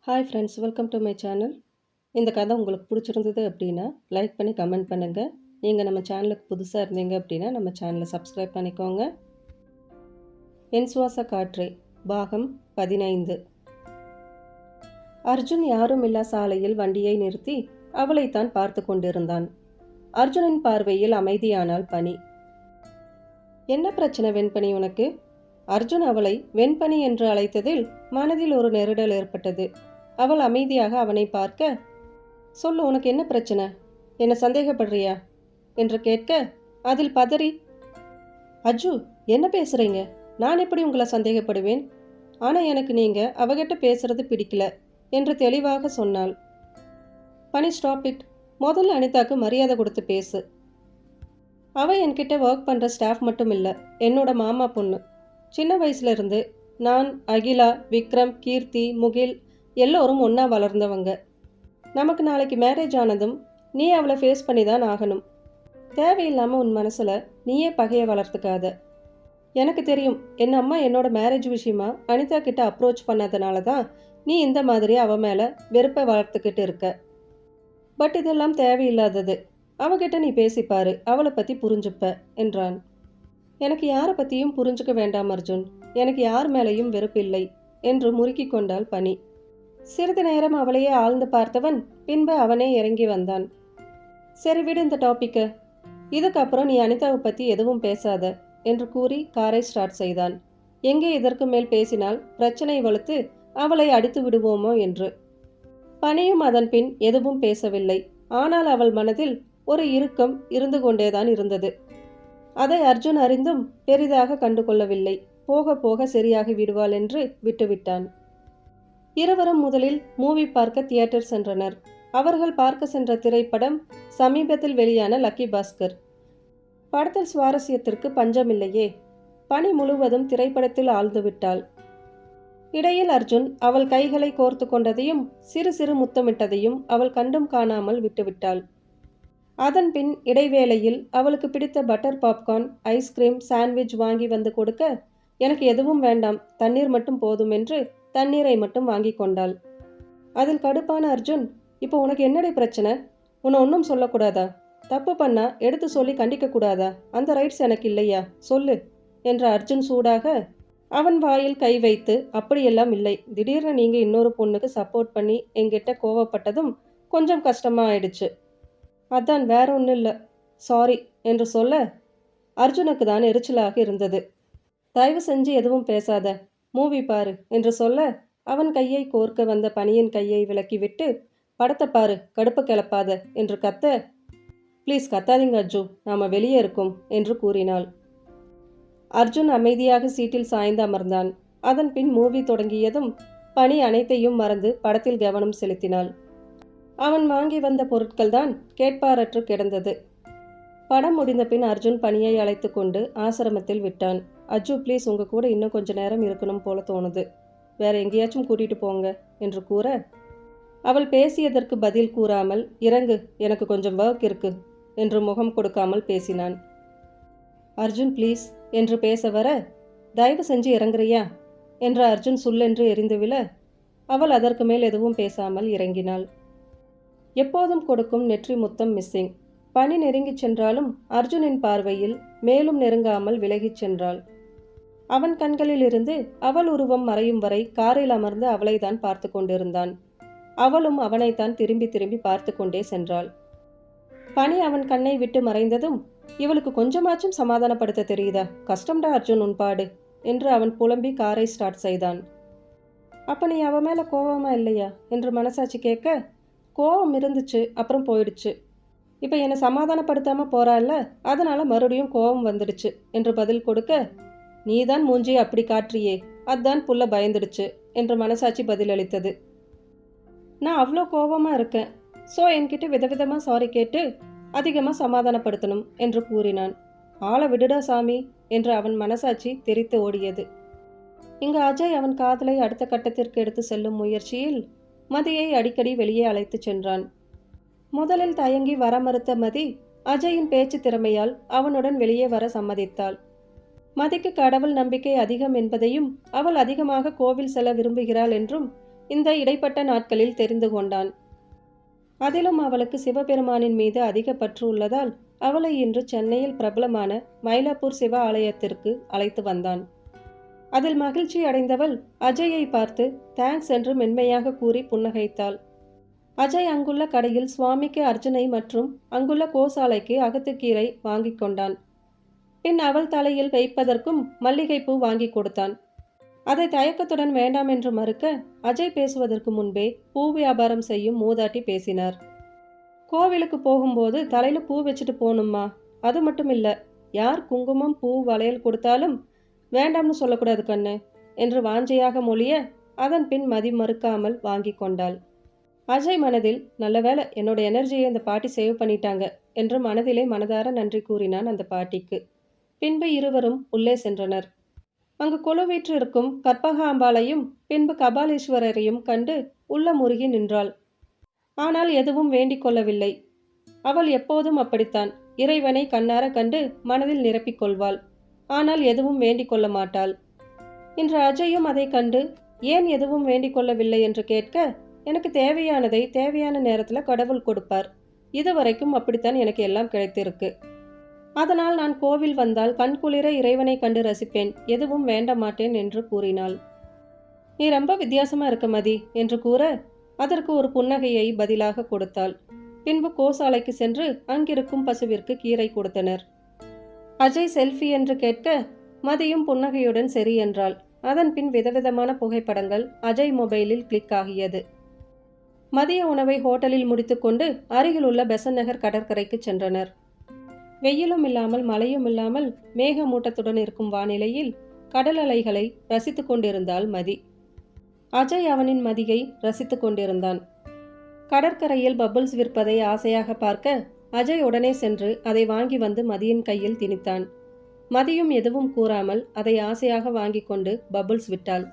Hi friends, welcome to my channel. இந்த கதை உங்களுக்கு பிடிச்சிருந்தது அப்படின்னா லைக் பண்ணி கமெண்ட் பண்ணுங்கள். நீங்கள் நம்ம சேனலுக்கு புதுசாக இருந்தீங்க அப்படின்னா நம்ம சேனலை சப்ஸ்கிரைப் பண்ணிக்கோங்க. என் சுவாச காற்றே பாகம் 15. அர்ஜுன் யாரும் இல்லா சாலையில் வண்டியை நிறுத்தி அவளைத்தான் பார்த்து கொண்டிருந்தான். அர்ஜுனின் பார்வையில் அமைதியானால் பனி. என்ன பிரச்சனை வெண்பனி உனக்கு? அர்ஜுன் அவளை வெண்பனி என்று அழைத்ததில் மனதில் ஒரு நெருடல் ஏற்பட்டது. அவள் அமைதியாக அவனை பார்க்க, சொல்லு, உனக்கு என்ன பிரச்சனை? என்ன சந்தேகப்படுறியா என்று கேட்க, அதில் பதறி, அஜு, என்ன பேசுறீங்க? நான் எப்படி உங்களை சந்தேகப்படுவேன்? ஆனால் எனக்கு நீங்கள் அவகிட்ட பேசுறது பிடிக்கல என்று தெளிவாக சொன்னாள். பனி, ஸ்டாப் இட். முதல்ல அனிதாக்கு மரியாதை கொடுத்து பேசு. அவள் என்கிட்ட ஒர்க் பண்ணுற ஸ்டாஃப் மட்டும் இல்லை, என்னோட மாமா பொண்ணு. சின்ன வயசுலேருந்து நான், அகிலா, விக்ரம், கீர்த்தி, முகில் எல்லோரும் ஒன்றா வளர்ந்தவங்க. நமக்கு நாளைக்கு மேரேஜ் ஆனதும் நீ அவளை ஃபேஸ் பண்ணி தான் ஆகணும். தேவையில்லாமல் உன் மனசில் நீயே பகையை வளர்த்துக்காத. எனக்கு தெரியும், என் அம்மா என்னோட மேரேஜ் விஷயமா அனிதா கிட்ட அப்ரோச் பண்ணதுனால தான் நீ இந்த மாதிரி அவ மேலே வெறுப்பை வளர்த்துக்கிட்டு இருக்க. பட் இதெல்லாம் தேவையில்லாதது. அவகிட்ட நீ பேசிப்பாரு, அவளை பற்றி புரிஞ்சுப்ப என்றான். எனக்கு யாரை பற்றியும் புரிஞ்சுக்க வேண்டாம் அர்ஜுன், எனக்கு யார் மேலேயும் வெறுப்பில்லை என்று முறுக்கி கொண்டாள் பனி. சிறிது நேரம் அவளையே ஆழ்ந்து பார்த்தவன் பின்பு அவனே இறங்கி வந்தான். சரி, விடு இந்த டாப்பிக்க. இதுக்கப்புறம் நீ அனிதாவை பற்றி எதுவும் பேசாத என்று கூறி காரை ஸ்டார்ட் செய்தான். எங்கே இதற்கு மேல் பேசினால் பிரச்சனை வலுத்து அவளை அடித்து விடுவோமோ என்று. பனியும் அதன் பின் எதுவும் பேசவில்லை. ஆனால் அவள் மனதில் ஒரு இறுக்கம் இருந்து கொண்டேதான் இருந்தது. அதை அர்ஜுன் அறிந்தும் பெரிதாக கண்டுகொள்ளவில்லை. போக போக சரியாகி விடுவாள் என்று விட்டுவிட்டான். இருவரும் முதலில் மூவி பார்க்க தியேட்டர் சென்றனர். அவர்கள் பார்க்க சென்ற திரைப்படம் சமீபத்தில் வெளியான லக்கி பாஸ்கர். படத்தில் சுவாரஸ்யத்திற்கு பஞ்சமில்லையே. பனி முழுவதும் திரைப்படத்தில் ஆழ்ந்துவிட்டாள். இடையில் அர்ஜுன் அவள் கைகளை கோர்த்து கொண்டதையும் சிறு சிறு முத்தமிட்டதையும் அவள் கண்டும் காணாமல் விட்டுவிட்டாள். அதன் பின் இடைவேளையில் அவளுக்கு பிடித்த பட்டர் பாப்கார்ன், ஐஸ்கிரீம், சாண்ட்விச் வாங்கி வந்து கொடுக்க, எனக்கு எதுவும் வேண்டாம், தண்ணீர் மட்டும் போதும் என்று தண்ணீரை மட்டும் வாங்கி கொண்டாள். அதில் கடுப்பான அர்ஜுன், இப்போ உனக்கு என்னடி பிரச்சனை? உன்னை ஒன்றும் சொல்லக்கூடாதா? தப்பு பண்ணா எடுத்து சொல்லி கண்டிக்க கூடாதா? அந்த ரைட்ஸ் எனக்கு இல்லையா? சொல்லு என்ற அர்ஜுன் சூடாக அவன் வாயில் கை வைத்து, அப்படியெல்லாம் இல்லை, திடீர்னு நீங்கள் இன்னொரு பொண்ணுக்கு சப்போர்ட் பண்ணி என்கிட்ட கோவப்பட்டதும் கொஞ்சம் கஷ்டமாக ஆயிடுச்சு, அதான், வேற ஒன்றும் இல்லை, சாரி என்று சொல்ல அர்ஜுனுக்கு தான் எரிச்சலாக இருந்தது. தயவு செஞ்சு எதுவும் பேசாத, மூவி பாரு என்று சொல்ல அவன் கையை கோர்க்க வந்த பனியின் கையை விலக்கிவிட்டு, படத்தை பாரு, கடுப்பு கிளப்பாத என்று கத்த, ப்ளீஸ் கத்தாதீங்க அர்ஜு, நாம வெளியே இருக்கோம் என்று கூறினாள். அர்ஜுன் அமைதியாக சீட்டில் சாய்ந்து அமர்ந்தான். அதன் பின் மூவி தொடங்கியதும் பனி அனைத்தையும் மறந்து படத்தில் கவனம் செலுத்தினாள். அவன் வாங்கி வந்த பொருட்கள் தான் கேட்பாரற்று கிடந்தது. படம் முடிந்த பின் அர்ஜுன் பனியை அழைத்து கொண்டு ஆசிரமத்தில் விட்டான். அஜு, ப்ளீஸ், உங்கள் கூட இன்னும் கொஞ்ச நேரம் இருக்கணும் போல தோணுது, வேற எங்கேயாச்சும் கூட்டிகிட்டு போங்க என்று கூற, அவள் பேசியதற்கு பதில் கூறாமல், இறங்கு, எனக்கு கொஞ்சம் ஒர்க் இருக்கு என்று முகம் கொடுக்காமல் பேசினான். அர்ஜுன் ப்ளீஸ் என்று பேச வர, தயவு செஞ்சு இறங்குறியா என்று அர்ஜுன் சுல்லென்று எரிந்துவிழ அவள் அதற்கு மேல் எதுவும் பேசாமல் இறங்கினாள். எப்போதும் கொடுக்கும் நெற்றி முத்தம் மிஸ்ஸிங். பனி நெருங்கிச் சென்றாலும் அர்ஜுனின் பார்வையில் மேலும் நெருங்காமல் விலகிச் சென்றாள். அவன் கண்களிலிருந்து அவள் உருவம் மறையும் வரை காரில் அமர்ந்து அவளை தான் பார்த்து கொண்டிருந்தான். அவளும் அவனைத்தான் திரும்பி திரும்பி பார்த்து கொண்டே சென்றாள். பனி அவன் கண்ணை விட்டு மறைந்ததும், இவளுக்கு கொஞ்சமாச்சும் சமாதானப்படுத்த தெரியுதா? கஷ்டம்டா அர்ஜுன் உன்பாடு என்று அவன் புலம்பி காரை ஸ்டார்ட் செய்தான். அப்ப நீ அவ மேல கோவமா இல்லையா என்று மனசாட்சி கேட்க, கோவம் இருந்துச்சு, அப்புறம் போயிடுச்சு. இப்போ என்னை சமாதானப்படுத்தாமல் போகிறாள்ல, அதனால் மறுபடியும் கோபம் வந்துடுச்சு என்று பதில் கொடுக்க, நீ தான் மூஞ்சி அப்படி காட்டுறியே, அதான் புள்ள பயந்துடுச்சு என்று மனசாட்சி பதிலளித்தது. நான் அவ்வளோ கோபமாக இருக்கேன், ஸோ என்கிட்ட விதவிதமாக சாரி கேட்டு அதிகமாக சமாதானப்படுத்தணும் என்று கூறினான். ஆளை விடுடா சாமி என்று அவன் மனசாட்சி தெரித்து ஓடியது. இங்கு அஜய் அவன் காதலை அடுத்த கட்டத்திற்கு எடுத்து செல்லும் முயற்சியில் மதியை அடிக்கடி வெளியே அழைத்து சென்றான். முதலில் தயங்கி வர மறுத்த மதி அஜயின் பேச்சு திறமையால் அவனுடன் வெளியே வர சம்மதித்தாள். மதிக்கு கடவுள் நம்பிக்கை அதிகம் என்பதையும் அவள் அதிகமாக கோவில் செல்ல விரும்புகிறாள் என்றும் இந்த இடைப்பட்ட நாட்களில் தெரிந்து கொண்டான். அதிலும் அவளுக்கு சிவபெருமானின் மீது அதிக பற்று உள்ளதால் அவளை இன்று சென்னையில் பிரபலமான மயிலாப்பூர் சிவ ஆலயத்திற்கு அழைத்து வந்தான். அதில் மகிழ்ச்சி அடைந்தவள் அஜயை பார்த்து தேங்க்ஸ் என்று மென்மையாக கூறி புன்னகைத்தாள். அஜய் அங்குள்ள கடையில் சுவாமிக்கு அர்ஜுனை மற்றும் அங்குள்ள கோசாலைக்கு அகத்துக்கீரை வாங்கி கொண்டான். பின் அவள் தலையில் வைப்பதற்கும் மல்லிகைப்பூ வாங்கி கொடுத்தான். அதை தயக்கத்துடன் வேண்டாம் என்று மறுக்க அஜய் பேசுவதற்கு முன்பே பூ வியாபாரம் செய்யும் மூதாட்டி பேசினார். கோவிலுக்கு போகும்போது தலையில பூ வச்சுட்டு போகணுமா? அது மட்டும் இல்ல, யார் குங்குமம் பூ வளையல் கொடுத்தாலும் வேண்டாம்னு சொல்லக்கூடாது கண்ணு என்று வாஞ்சையாக மொழிய அதன் பின் மதி மறுக்காமல் வாங்கி கொண்டாள். அஜய் மனதில் நல்ல வேளை என்னோட எனர்ஜியை அந்த பாட்டி சேவ் பண்ணிட்டாங்க என்று மனதிலே மனதார நன்றி கூறினான் அந்த பாட்டிக்கு. பின்பு இருவரும் உள்ளே சென்றனர். அங்கு கொலுவீற்று இருக்கும் கற்பகாம்பாளையும் பின்பு கபாலீஸ்வரரையும் கண்டு உள்ள முருகி நின்றாள். ஆனால் எதுவும் வேண்டிக் கொள்ளவில்லை. அவள் எப்போதும் அப்படித்தான். இறைவனை கண்ணார கண்டு மனதில் நிரப்பிக் கொள்வாள். ஆனால் எதுவும் வேண்டிக் கொள்ள மாட்டாள். இன்று அஜயும் அதை கண்டு ஏன் எதுவும் வேண்டிக் கொள்ளவில்லை என்று கேட்க, எனக்கு தேவையானதை தேவையான நேரத்தில் கடவுள் கொடுப்பார். இதுவரைக்கும் அப்படித்தான் எனக்கு எல்லாம் கிடைத்திருக்கு. அதனால் நான் கோவில் வந்தால் கண்குளிர இறைவனை கண்டு ரசிப்பேன், எதுவும் வேண்ட மாட்டேன் என்று கூறினாள். நீ ரொம்ப வித்தியாசமா இருக்க மதி என்று கூற அதற்கு ஒரு புன்னகையை பதிலாக கொடுத்தாள். பின்பு கோசாலைக்கு சென்று அங்கிருக்கும் பசுவிற்கு கீரை கொடுத்தனர். அஜய் செல்ஃபி என்று கேட்க மதியும் புன்னகையுடன் சரி என்றாள். அதன் பின் விதவிதமான புகைப்படங்கள் அஜய் மொபைலில் கிளிக் ஆகியது. மதிய உணவை ஹோட்டலில் முடித்துக்கொண்டு அருகில் உள்ள பெசன்ட் நகர் கடற்கரைக்கு சென்றனர். வெயிலும் இல்லாமல் மழையும் இல்லாமல் மேகமூட்டத்துடன் இருக்கும் வானிலையில் கடல் அலைகளை ரசித்து கொண்டிருந்தாள் மதி. அஜய் அவனின் மதியை ரசித்து கொண்டிருந்தான். கடற்கரையில் பபிள்ஸ் விற்பதை ஆசையாக பார்க்க அஜய் உடனே சென்று அதை வாங்கி வந்து மதியின் கையில் திணித்தான். மதியும் எதுவும் கூறாமல் அதை ஆசையாக வாங்கி கொண்டு பபிள்ஸ் விட்டாள்.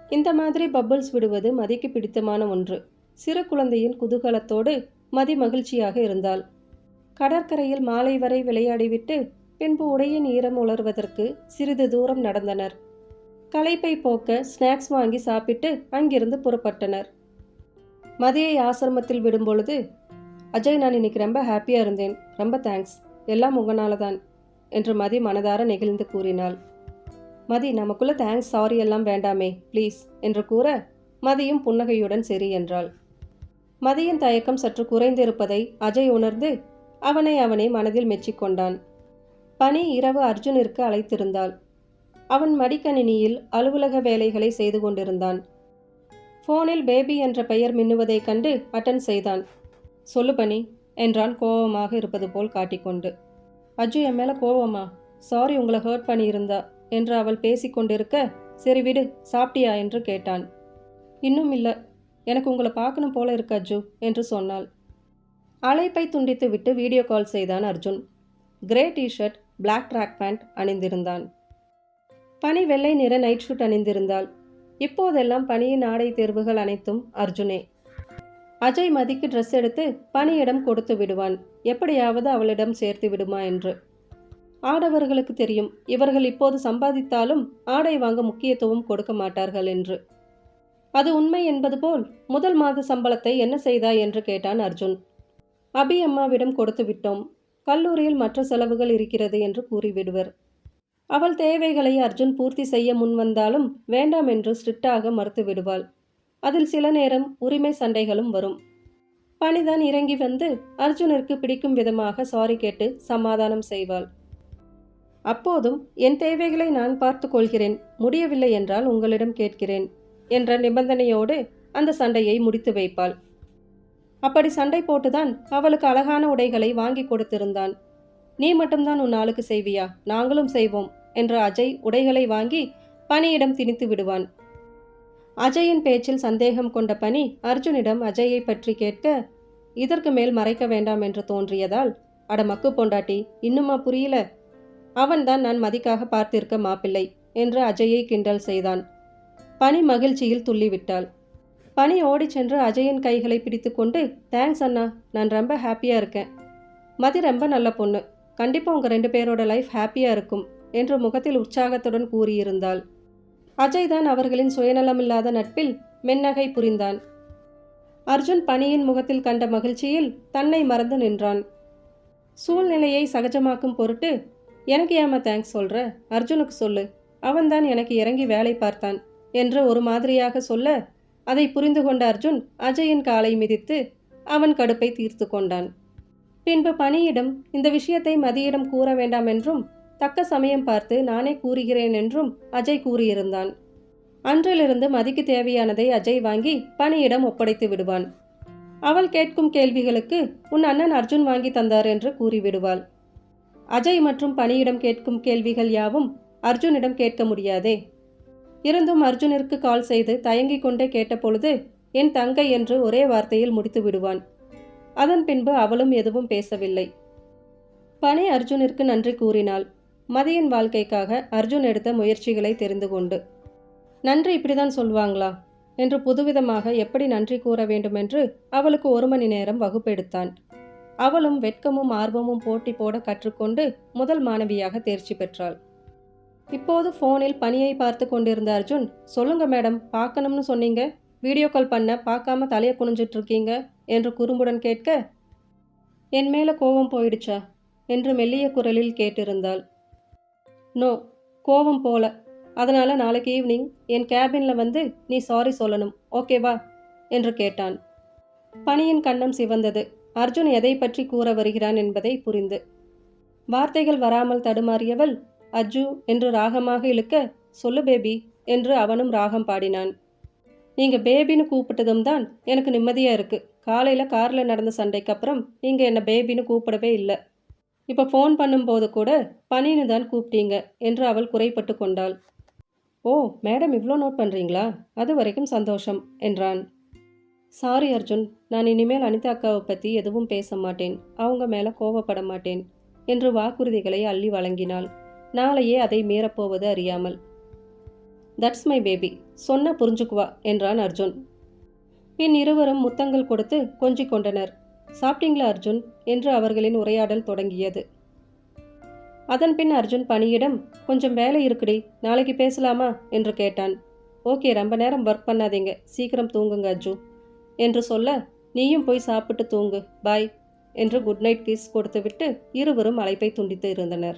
இந்த மாதிரி பபிள்ஸ் விடுவது மதிக்கு பிடித்தமான ஒன்று. சிறு குழந்தையின் குதூகலத்தோடு மதி மகிழ்ச்சியாக இருந்தாள். கடற்கரையில் மாலை வரை விளையாடிவிட்டு பின்பு உடையின் ஈரம் உலர்வதற்கு சிறிது தூரம் நடந்தனர். களைப்பை போக்க ஸ்நாக்ஸ் வாங்கி சாப்பிட்டு அங்கிருந்து புறப்பட்டனர். மதியை ஆசிரமத்தில் விடும்பொழுது, அஜய், நான் இன்னைக்கு ரொம்ப ஹாப்பியாக இருந்தேன், ரொம்ப தேங்க்ஸ், எல்லாம் உங்களால தான் என்று மதி மனதார நெகிழ்ந்து கூறினாள். மதி, நமக்குள்ள தேங்க்ஸ் சாரி எல்லாம் வேண்டாமே ப்ளீஸ் என்று கூற மதியும் புன்னகையுடன் சரி என்றாள். மதியின் தயக்கம் சற்று குறைந்திருப்பதை அஜய் உணர்ந்து அவனை மனதில் மெச்சிக்கொண்டான். பனி இரவு அர்ஜுனிற்கு அழைத்திருந்தாள். அவன் மடிக்கணினியில் அலுவலக வேலைகளை செய்து கொண்டிருந்தான். போனில் பேபி என்ற பெயர் மின்னுவதைக் கண்டு அட்டன் செய்தான். சொல்லு பனி என்றான் கோபமாக இருப்பது போல் காட்டிக்கொண்டு. அஜு, என் மேலே கோவமா? சாரி, உங்களை ஹர்ட் பண்ணியிருந்தா என்று அவள் பேசிக்கொண்டிருக்க, சரி விடு, சாப்பிட்டியா என்று கேட்டான். இன்னும் இல்லை, எனக்கு உங்களை பார்க்கணும் போல இருக்கு அஜு என்று சொன்னாள். அழைப்பை துண்டித்து விட்டு வீடியோ கால் செய்தான் Arjun. Grey T-shirt, black track pant அணிந்திருந்தான். பனி வெள்ளை நிற நைட் ஷூட் அணிந்திருந்தாள். இப்போதெல்லாம் பனியின் ஆடை தேர்வுகள் அனைத்தும் அர்ஜுனே. அஜய் மதிக்கு ட்ரெஸ் எடுத்து பனியிடம் கொடுத்து விடுவான், எப்படியாவது அவளிடம் சேர்த்து விடுமா என்று. ஆடவர்களுக்கு தெரியும், இவர்கள் இப்போது சம்பாதித்தாலும் ஆடை வாங்க முக்கியத்துவம் கொடுக்க மாட்டார்கள் என்று. அது உண்மை என்பது போல் முதல் மாத சம்பளத்தை என்ன செய்தாய் என்று கேட்டான் அர்ஜுன். அபி அம்மாவிடம் கொடுத்து விட்டோம், கல்லூரியில் மற்ற செலவுகள் இருக்கிறது என்று கூறிவிடுவர். அவள் தேவைகளை அர்ஜுன் பூர்த்தி செய்ய முன்வந்தாலும் வேண்டாம் என்று ஸ்ட்ரிக்டாக மறுத்து விடுவாள். அதில் சில நேரம் உரிமை சண்டைகளும் வரும். பனிதான் இறங்கி வந்து அர்ஜுனிற்கு பிடிக்கும் விதமாக சாரி கேட்டு சமாதானம் செய்வாள். அப்போதும் என் தேவைகளை நான் பார்த்து கொள்கிறேன், முடியவில்லை என்றால் உங்களிடம் கேட்கிறேன் என்ற நிபந்தனையோடு அந்த சண்டையை முடித்து வைப்பாள். அப்படி சண்டை போட்டுதான் அவளுக்கு அழகான உடைகளை வாங்கி கொடுத்திருந்தான். நீ மட்டும்தான் உன் ஆளுக்கு செய்வியா, நாங்களும் செய்வோம் என்ற அஜய் உடைகளை வாங்கி பனியிடம் திணித்து விடுவான். அஜயின் பேச்சில் சந்தேகம் கொண்ட பனி அர்ஜுனிடம் அஜயை பற்றி கேட்க, இதற்கு மேல் மறைக்க வேண்டாம் என்று தோன்றியதால், அட மக்கு பொண்டாட்டி, இன்னுமா புரியல? அவன்தான் நான் மதிக்காக பார்த்திருக்க மாப்பிள்ளை என்று அஜயை கிண்டல் செய்தான். பனி மகிழ்ச்சியில் துள்ளிவிட்டாள். பனி ஓடி சென்று அஜயின் கைகளை பிடித்து கொண்டு, தேங்க்ஸ் அண்ணா, நான் ரொம்ப ஹாப்பியாக இருக்கேன். மதி ரொம்ப நல்ல பொண்ணு, கண்டிப்பாக உங்கள் 2 பேரோட லைஃப் ஹாப்பியாக இருக்கும் என்று முகத்தில் உற்சாகத்துடன் கூறியிருந்தாள். அஜய் தான் அவர்களின் சுயநலமில்லாத நட்பில் மென்னகை புரிந்தான். அர்ஜுன் பணியின் முகத்தில் கண்ட மகிழ்ச்சியில் தன்னை மறந்து நின்றான். சூழ்நிலையை சகஜமாக்கும் பொருட்டு, எனக்கு ஏமா தேங்க்ஸ் சொல்ற, அர்ஜுனுக்கு சொல்லு, அவன்தான் எனக்கு இறங்கி வேலை பார்த்தான் என்று ஒரு மாதிரியாக சொல்ல, அதை புரிந்து கொண்ட அர்ஜுன் அஜயின் காலை மிதித்து அவன் கடுப்பை தீர்த்து கொண்டான். பின்பு பணியிடம் இந்த விஷயத்தை மதியிடம் கூற வேண்டாம் என்றும் தக்க சமயம் பார்த்து நானே கூறுகிறேன் என்றும் அஜய் கூறியிருந்தான். அன்றிலிருந்து மதிக்கு தேவையானதை அஜய் வாங்கி பணியிடம் ஒப்படைத்து விடுவான். அவள் கேட்கும் கேள்விகளுக்கு உன் அண்ணன் அர்ஜுன் வாங்கி தந்தார் என்று கூறிவிடுவாள். அஜய் மற்றும் பணியிடம் கேட்கும் கேள்விகள் யாவும் அர்ஜுனிடம் கேட்க முடியாதே. இருந்தும் அர்ஜுனிற்கு கால் செய்து தயங்கிக் கொண்டே கேட்டபொழுது என் தங்கை என்று ஒரே வார்த்தையில் முடித்து விடுவான். அதன் பின்பு அவளும் எதுவும் பேசவில்லை. பணி அர்ஜுனிற்கு நன்றி கூறினாள். மதியின் வாழ்க்கைக்காக அர்ஜுன் எடுத்த முயற்சிகளை தெரிந்து கொண்டு. நன்றி இப்படிதான் சொல்வாங்களா என்று புதுவிதமாக எப்படி நன்றி கூற வேண்டுமென்று அவளுக்கு 1 மணி நேரம் வகுப்பெடுத்தான். அவளும் வெட்கமும் ஆர்வமும் போட்டி போட கற்றுக்கொண்டு முதல் மாணவியாக தேர்ச்சி பெற்றாள். இப்போது ஃபோனில் பணியை பார்த்து கொண்டிருந்த அர்ஜுன், சொல்லுங்க மேடம், பார்க்கணும்னு சொன்னீங்க, வீடியோ கால் பண்ண பார்க்காம தலையை குனிஞ்சிட்டு இருக்கீங்க என்று குறும்புடன் கேட்க, என் மேலே கோபம் போயிடுச்சா என்று மெல்லிய குரலில் கேட்டிருந்தாள். நோ, கோபம் போல. அதனால் நாளைக்கு ஈவினிங் என் கேபினில் வந்து நீ சாரி சொல்லணும், ஓகேவா என்று கேட்டான். பணியின் கன்னம் சிவந்தது. அர்ஜுன் எதை பற்றி கூற வருகிறான் என்பதை புரிந்து. வார்த்தைகள் வராமல் தடுமாறியவள் அஜு என்று ராகமாக இழுக்க, சொல்லு பேபி என்று அவனும் ராகம் பாடினான். நீங்கள் பேபின்னு கூப்பிட்டதும் தான் எனக்கு நிம்மதியாக இருக்குது. காலையில் காரில் நடந்த சண்டைக்கு அப்புறம் நீங்கள் என்னை பேபின்னு கூப்பிடவே இல்லை. இப்போ ஃபோன் பண்ணும்போது கூட பணின்னு தான் கூப்பிட்டீங்க என்று அவள் குறைப்பட்டு கொண்டாள். ஓ மேடம், இவ்வளோ நோட் பண்ணுறீங்களா? அது வரைக்கும் சந்தோஷம் என்றான். சாரி அர்ஜுன், நான் இனிமேல் அனிதா அக்காவை பற்றி எதுவும் பேச மாட்டேன், அவங்க மேலே கோவப்பட மாட்டேன் என்று வாக்குறுதிகளை அள்ளி வழங்கினாள். நாளையே அதை மீறப்போவது அறியாமல். தட்ஸ் மை பேபி, சொன்ன புரிஞ்சுக்குவா என்றான் அர்ஜுன். பின் இருவரும் முத்தங்கள் கொடுத்து கொஞ்சிக் கொண்டனர். சாப்பிட்டீங்களா அர்ஜுன் என்று அவர்களின் உரையாடல் தொடங்கியது. அதன் பின் அர்ஜுன் பணியிடம், கொஞ்சம் வேலை இருக்குடி, நாளைக்கு பேசலாமா என்று கேட்டான். ஓகே, ரொம்ப நேரம் ஒர்க் பண்ணாதீங்க, சீக்கிரம் தூங்குங்க அஜு என்று சொல்ல, நீயும் போய் சாப்பிட்டு தூங்கு, பாய் என்று குட் நைட் கிஸ் கொடுத்துவிட்டு இருவரும் அழைப்பை துண்டித்து இருந்தனர்.